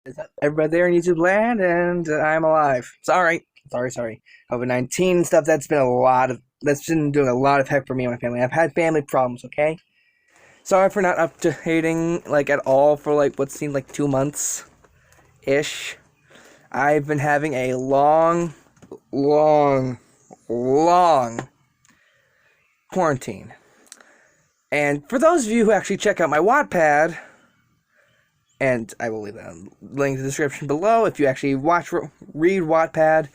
Is up, everybody there in YouTube land? And I'm alive. Sorry. COVID-19 stuff, that's been doing a lot of heck for me and my family. I've had family problems, okay? Sorry for not updating, at all for, what seemed like 2 months-ish. I've been having a long quarantine. And for those of you who actually check out my Wattpad, and I will leave that link in the description below if you actually read Wattpad.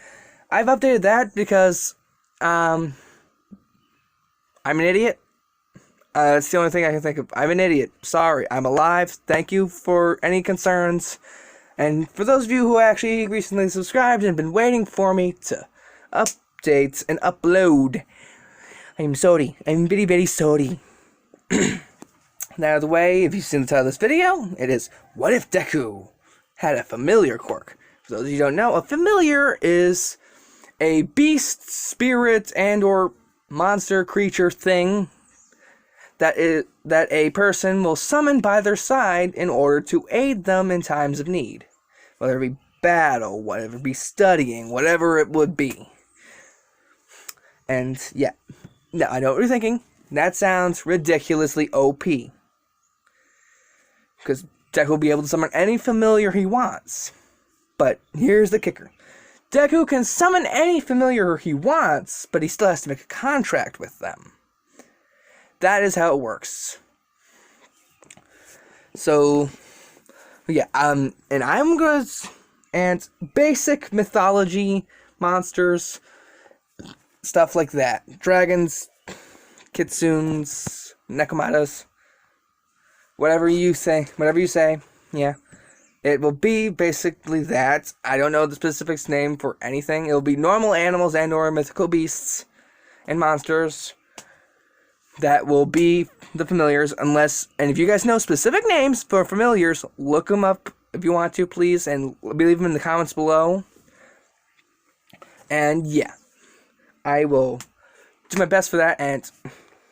I've updated that because I'm an idiot. That's the only thing I can think of. I'm an idiot. Sorry. I'm alive. Thank you for any concerns. And for those of you who actually recently subscribed and been waiting for me to update and upload, I'm sorry. I'm very sorry. Now, the way, if you've seen the title of this video, it is, what if Deku had a familiar quirk? For those of you who don't know, a familiar is a beast, spirit, and or monster creature thing that a person will summon by their side in order to aid them in times of need. Whether it be battle, whatever it be studying, whatever it would be. And, yeah. Now, I know what you're thinking. That sounds ridiculously OP. Because Deku will be able to summon any familiar he wants. But here's the kicker. Deku can summon any familiar he wants, but he still has to make a contract with them. That is how it works. So, yeah, and I'm gonna... And basic mythology, monsters, stuff like that. Dragons, kitsunes, nekomatas... Whatever you say, yeah. It will be basically that. I don't know the specifics name for anything. It will be normal animals and or mythical beasts and monsters that will be the familiars, unless, and if you guys know specific names for familiars, look them up if you want to, please, and leave them in the comments below. And yeah, I will do my best for that, and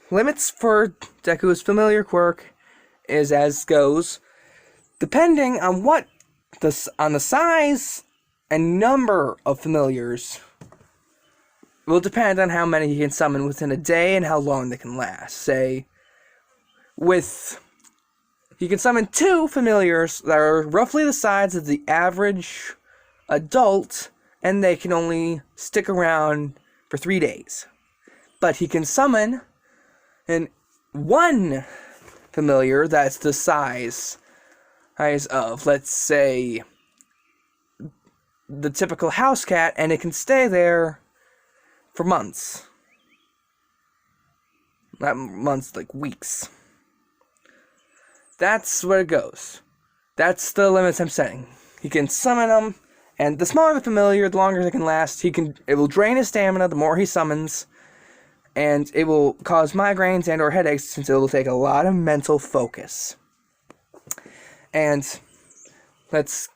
limits for Deku's familiar quirk is as goes, depending on the size and number of familiars will depend on how many you can summon within a day and how long they can last. Say, you can summon 2 familiars that are roughly the size of the average adult, and they can only stick around for 3 days. But he can summon one familiar that's the size of, let's say, the typical house cat, and it can stay there for months. Not months, like weeks. That's where it goes. That's the limits I'm setting. He can summon them, and the smaller the familiar, the longer they can last. It will drain his stamina the more he summons, and it will cause migraines and or headaches since it will take a lot of mental focus. And let's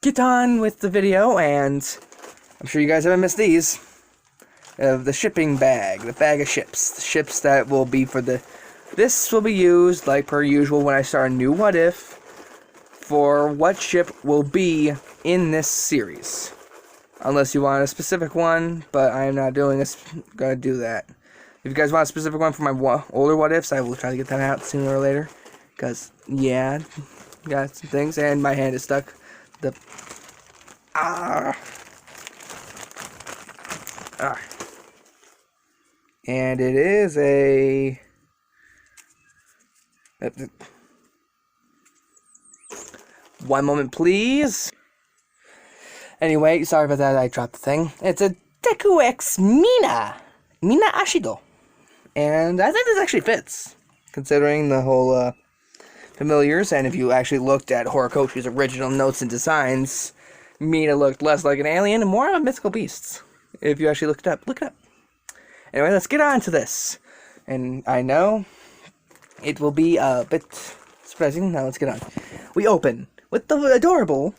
get on with the video, and I'm sure you guys haven't missed these. The shipping bag, the bag of ships. The ships that will be this will be used, like per usual, when I start a new What If, for what ship will be in this series. Unless you want a specific one, but I am not gonna do that. If you guys want a specific one for my older What Ifs, I will try to get that out sooner or later. Because, yeah, got some things, and my hand is stuck. And it is a... One moment, please. Anyway, sorry about that, I dropped the thing. It's a Deku X Mina Ashido. And I think this actually fits, considering the whole familiars, and if you actually looked at Horikoshi's original notes and designs, Mina looked less like an alien and more of a mythical beast. If you actually look it up. Anyway, let's get on to this. And I know it will be a bit surprising. Now let's get on. We open with the adorable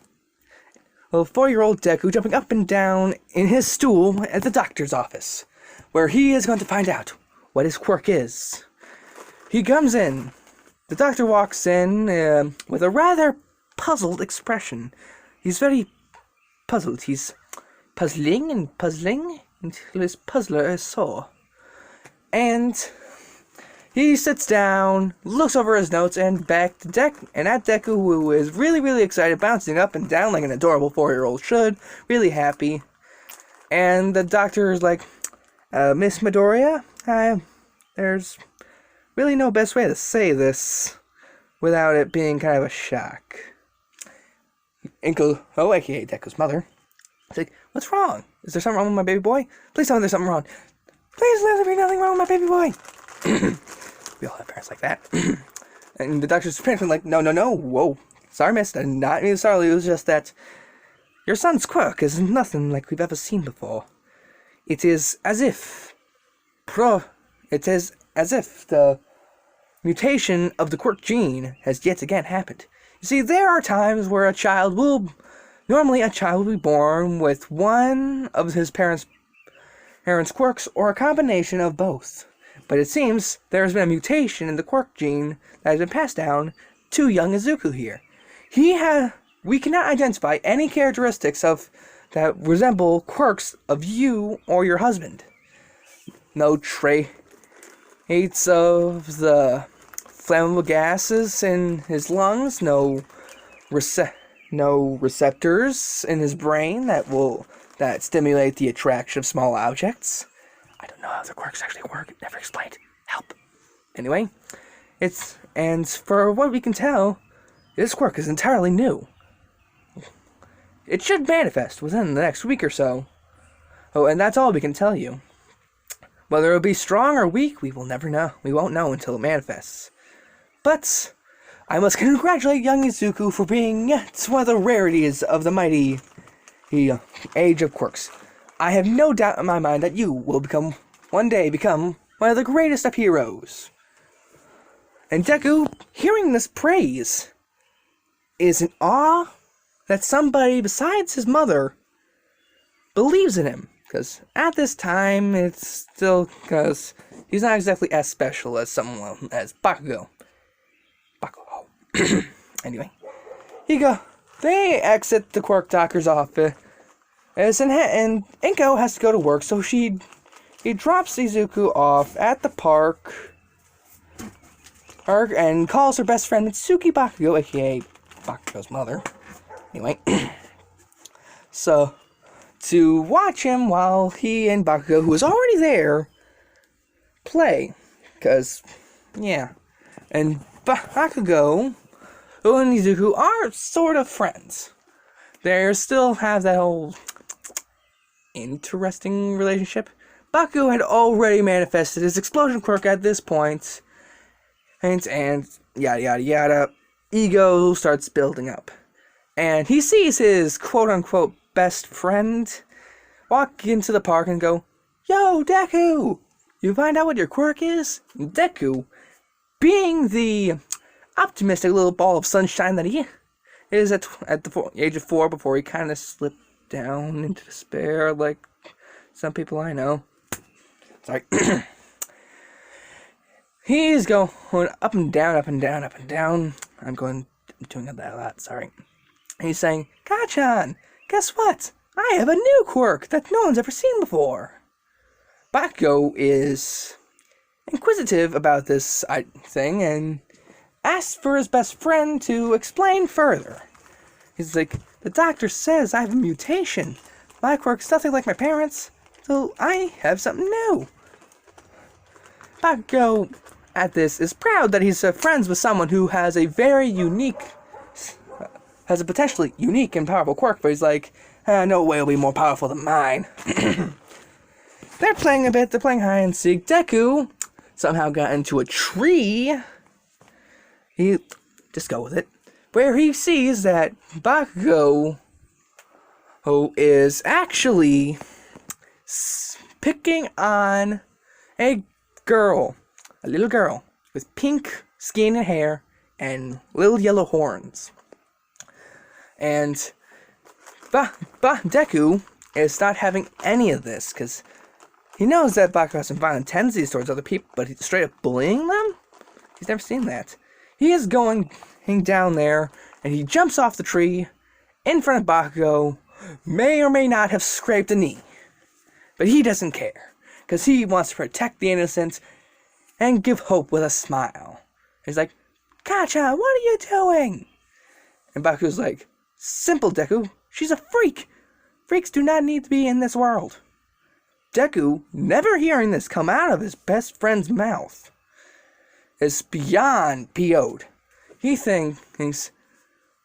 4-year-old Deku jumping up and down in his stool at the doctor's office, where he is going to find out what his quirk is. He comes in. The doctor walks in with a rather puzzled expression. he's very puzzled. He's puzzling until his puzzler is sore. And he sits down, looks over his notes, and back to Deku, who is really, really excited, bouncing up and down like an adorable 4-year-old should, really happy. And the doctor is like, Miss Midoriya, there's really no best way to say this without it being kind of a shock. Inko, aka Deku's mother, is like, what's wrong? Is there something wrong with my baby boy? Please tell me there's something wrong. Please let there be nothing wrong with my baby boy. We all have parents like that. And the doctor's apparently like, no, whoa. Sorry, miss, I did not mean sorry. It was just that your son's quirk is nothing like we've ever seen before. It is as if the mutation of the quirk gene has yet again happened. You see, there are times where a child will be born with one of his parents' quirks or a combination of both. But it seems there has been a mutation in the quirk gene that has been passed down to young Izuku here. We cannot identify any characteristics that resemble quirks of you or your husband. No traits of the flammable gases in his lungs, no receptors in his brain that stimulate the attraction of small objects. I don't know how the quirks actually work. Never explained. Help. Anyway, and for what we can tell, this quirk is entirely new. It should manifest within the next week or so. Oh, and that's all we can tell you. Whether it'll be strong or weak, we will never know. We won't know until it manifests. But I must congratulate young Izuku for being yet one of the rarities of the mighty age of quirks. I have no doubt in my mind that you will one day become one of the greatest of heroes. And Deku, hearing this praise, is in awe that somebody besides his mother believes in him. Because at this time, it's still because he's not exactly as special as someone as Bakugo. Anyway, they exit the quirk doctor's office. And Inko has to go to work, so he drops Izuku off at the park and calls her best friend Mitsuki Bakugo, aka Bakugo's mother. Anyway, so to watch him while he and Bakugo, who is already there, play. Because, yeah. And Bakugo and Izuku are sort of friends. They still have that whole interesting relationship. Bakugo had already manifested his explosion quirk at this point, and yada yada yada. Ego starts building up, and he sees his quote-unquote best friend walk into the park and go, "Yo, Deku, you find out what your quirk is?" And Deku, being the optimistic little ball of sunshine that he is at the age of 4, before he kind of slipped down into despair, like some people I know. Sorry. He's going up and down, up and down, up and doing that a lot, sorry. And he's saying, "Kachan, guess what? I have a new quirk that no one's ever seen before." Bakugo is inquisitive about this thing and asks for his best friend to explain further. He's like, "The doctor says I have a mutation. My quirk's nothing like my parents, so I have something new." Bakugo, at this, is proud that he's friends with someone who has a potentially unique and powerful quirk, but he's like, no way will be more powerful than mine. They're playing a bit, they're playing hide and seek. Deku somehow got into a tree. Just go with it. Where he sees that Bakugo is actually picking on a little girl with pink skin and hair and little yellow horns. And Deku is not having any of this, because he knows that Bakugo has some violent tendencies towards other people, but he's straight up bullying them? He's never seen that. He is going down there, and he jumps off the tree in front of Bakugo may or may not have scraped a knee. But he doesn't care, because he wants to protect the innocent and give hope with a smile. He's like, Kacha, what are you doing? And Bakugo's like, simple, Deku. She's a freak. Freaks do not need to be in this world. Deku, never hearing this come out of his best friend's mouth, is beyond PO'd. He thinks,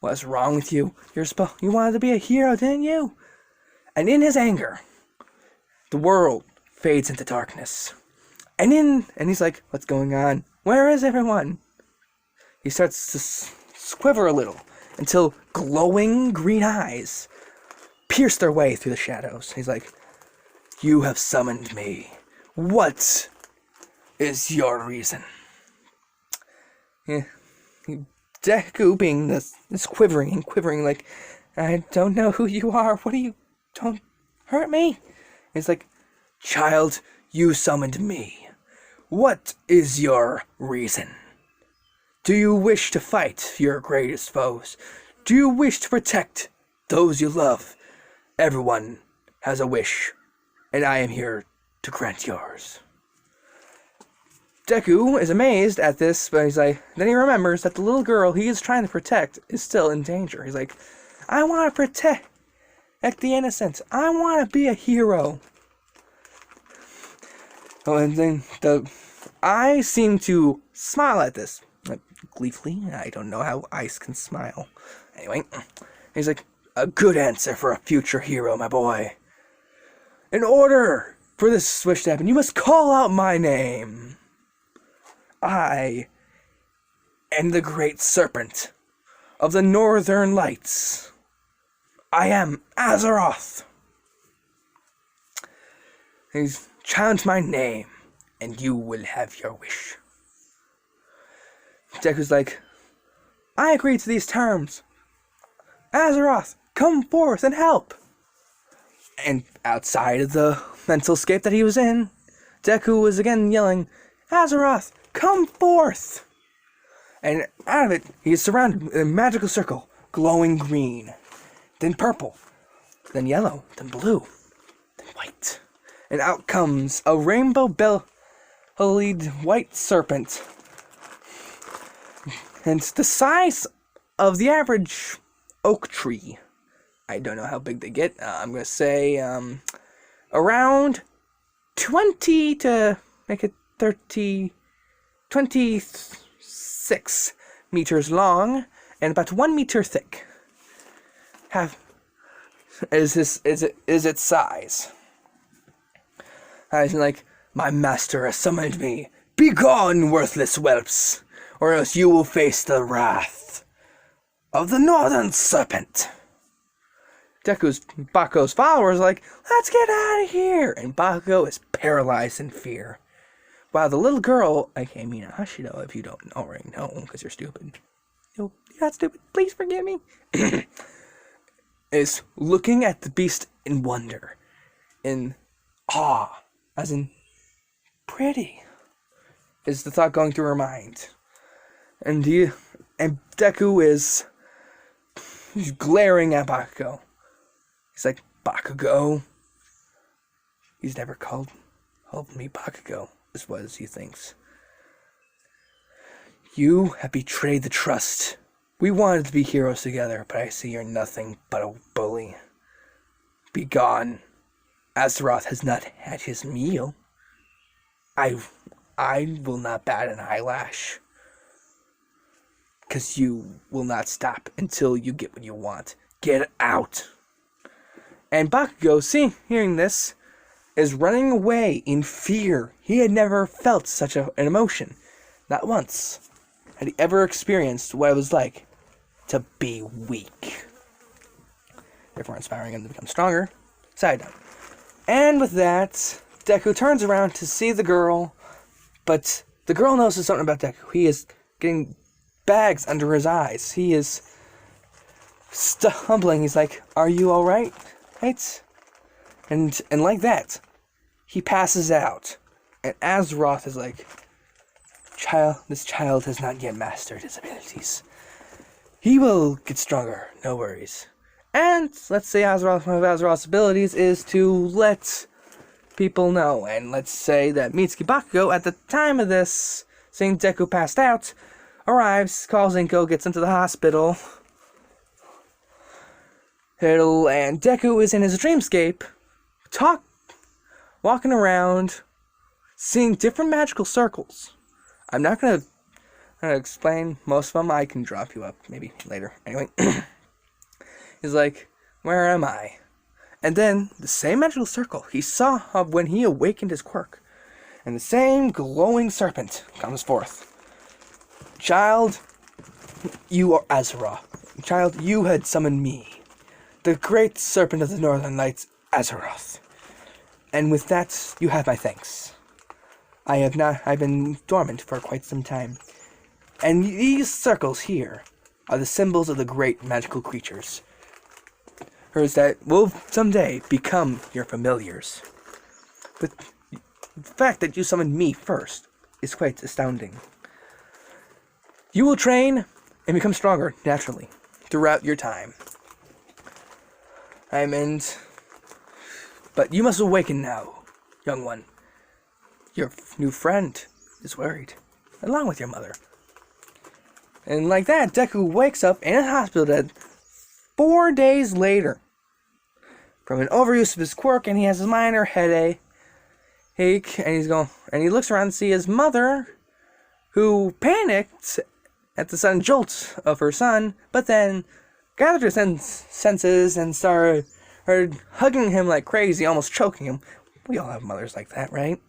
what's wrong with you? You wanted to be a hero, didn't you? And in his anger, the world fades into darkness. And he's like, what's going on? Where is everyone? He starts to squiver a little until glowing green eyes pierce their way through the shadows. He's like, you have summoned me. What is your reason? Yeah. Deku being this quivering, like, I don't know who you are. What are you? Don't hurt me. He's like, child, you summoned me. What is your reason? Do you wish to fight your greatest foes? Do you wish to protect those you love? Everyone has a wish, and I am here to grant yours. Deku is amazed at this, but he's like, then he remembers that the little girl he is trying to protect is still in danger. He's like, I want to protect the innocent. I want to be a hero. Oh, and then I seem to smile at this, like, gleefully. I don't know how ice can smile. Anyway, he's like, a good answer for a future hero, my boy. In order for this wish to happen, you must call out my name. I am the great serpent of the northern lights. I am Azeroth. He's challenge my name, and you will have your wish. Deku's like, I agree to these terms. Azeroth, come forth and help. And outside of the mental scape that he was in, Deku was again yelling, Azeroth, come forth! And out of it, he is surrounded in a magical circle, glowing green, then purple, then yellow, then blue, then white. And out comes a rainbow-bellied white serpent. And it's the size of the average oak tree. I don't know how big they get. I'm going to say around 20 to make it 30... 26 meters long and about 1 meter thick. Is its size. I was like, my master has summoned me. Be gone, worthless whelps, or else you will face the wrath of the Northern Serpent. Bakugo's followers are like, let's get out of here, and Bakugo is paralyzed in fear. While the little girl, aka Mina Hashido, if you don't already know, because you're stupid. You're not stupid, please forgive me. Is looking at the beast in wonder, in awe, as in pretty, is the thought going through her mind. And Deku is glaring at Bakugo. He's like, Bakugo? He's never called me Bakugo. Is what he thinks. You have betrayed the trust. We wanted to be heroes together, but I see you're nothing but a bully. Be gone. Azeroth has not had his meal. I will not bat an eyelash. Because you will not stop until you get what you want. Get out. And Bakugo, hearing this, is running away in fear. He had never felt such an emotion. Not once had he ever experienced what it was like to be weak. Therefore inspiring him to become stronger. Side note. And with that, Deku turns around to see the girl, but the girl notices something about Deku. He is getting bags under his eyes. He is stumbling. He's like, are you alright? Right? And like that, he passes out. And Azeroth is like, this child has not yet mastered his abilities. He will get stronger, no worries. And let's say one of Azeroth's abilities is to let people know. And let's say that Mitsuki Bakugo, at the time of this, seeing Deku passed out, arrives, calls Inko, gets into the hospital. And Deku is in his dreamscape, walking around, seeing different magical circles. I'm not gonna explain most of them. I can drop you up maybe later. Anyway, he's like, where am I? And then the same magical circle he saw when he awakened his quirk, and the same glowing serpent comes forth. Child, you are Azura. Child, you had summoned me, the great serpent of the Northern Lights, Azeroth. And with that, you have my thanks. I've been dormant for quite some time. And these circles here are the symbols of the great magical creatures. Hers that will someday become your familiars. But the fact that you summoned me first is quite astounding. You will train and become stronger naturally throughout your time. But you must awaken now, young one. Your new friend is worried, along with your mother. And like that, Deku wakes up in a hospital bed 4 days later from an overuse of his quirk, and he has a minor headache. And he looks around to see his mother, who panicked at the sudden jolt of her son, but then gathered her senses and started hugging him like crazy, almost choking him. We all have mothers like that, right?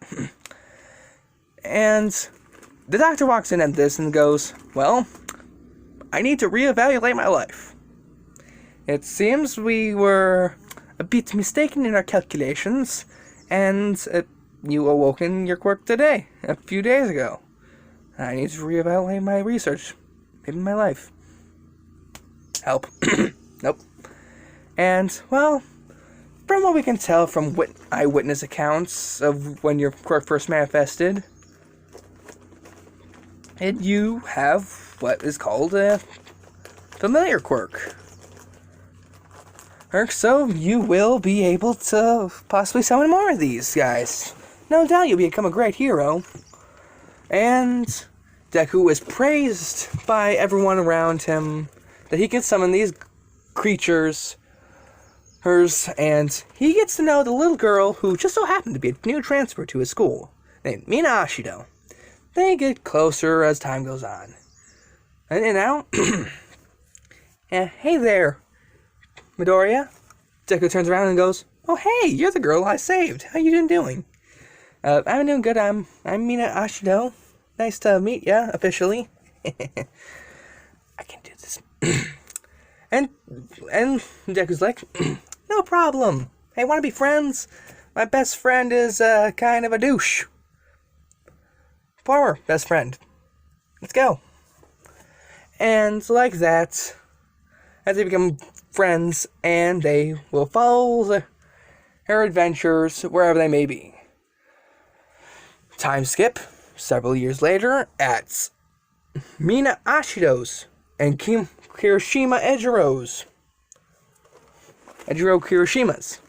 And the doctor walks in at this and goes, well, I need to reevaluate my life. It seems we were a bit mistaken in our calculations, and you awoken your quirk today, a few days ago. I need to reevaluate my research, maybe my life. Help. Nope. And, well, from what we can tell from eyewitness accounts of when your quirk first manifested, you have what is called a familiar quirk. So you will be able to possibly summon more of these guys. No doubt you'll become a great hero. And Deku is praised by everyone around him that he can summon these creatures. And he gets to know the little girl who just so happened to be a new transfer to his school, named Mina Ashido. They get closer as time goes on. And now, hey there, Midoriya. Deku turns around and goes, oh hey, you're the girl I saved. How you doing? I'm doing good. I'm Mina Ashido. Nice to meet ya, officially. I can do this. and Deku's like, no problem. Hey, wanna be friends? My best friend is kind of a douche. Former best friend. Let's go. And like that, as they become friends, and they will follow their adventures wherever they may be. Time skip, several years later, at Mina Ashido's and Kirishima Ejiro Kirishima's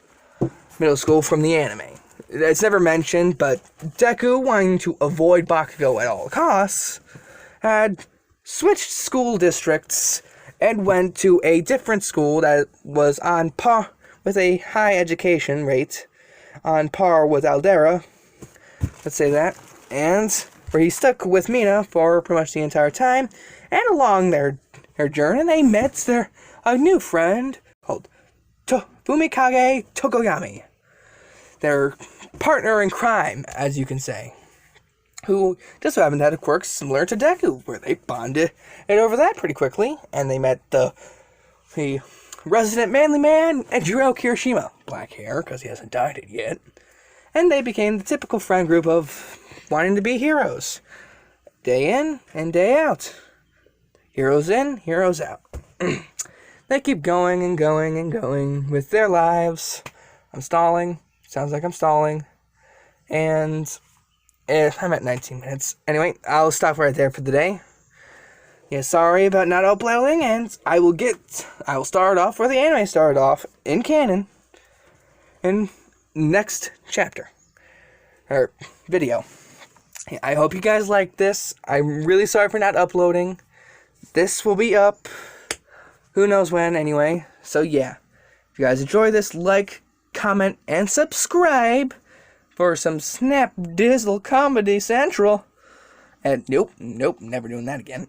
middle school from the anime. It's never mentioned, but Deku, wanting to avoid Bakugo at all costs, had switched school districts and went to a different school that was on par with a high education rate, on par with Aldera, let's say that, and where he stuck with Mina for pretty much the entire time, and along their journey, they met a new friend called Fumikage Tokoyami, their partner in crime, as you can say, who just so happened to have a quirk similar to Deku, where they bonded it over that pretty quickly, and they met the resident manly man, Ejiro Kirishima, black hair, because he hasn't dyed it yet, and they became the typical friend group of wanting to be heroes, day in and day out, heroes in, heroes out. They keep going and going and going with their lives. I'm stalling, sounds like I'm stalling, and I'm at 19 minutes. Anyway, I'll stop right there for the day. Yeah, sorry about not uploading, and I will start off where the anime started off, in canon, in next chapter, or video. I hope you guys like this. I'm really sorry for not uploading. This will be up, who knows when, anyway. So yeah, if you guys enjoy this, like, comment, and subscribe for some Snap Dizzle Comedy Central. And nope, never doing that again.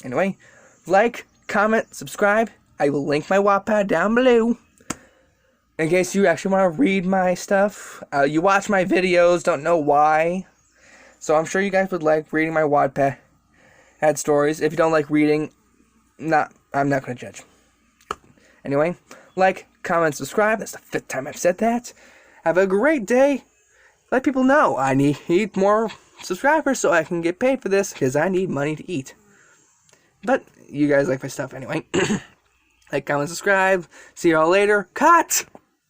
Anyway, like, comment, subscribe. I will link my Wattpad down below. In case you actually want to read my stuff. You watch my videos, don't know why. So I'm sure you guys would like reading my Wattpad stories. If you don't like reading, I'm not going to judge. Anyway, like, comment, subscribe. That's the 5th time I've said that. Have a great day. Let people know I need more subscribers so I can get paid for this, because I need money to eat. But you guys like my stuff anyway. Like, comment, subscribe. See you all later. Cut!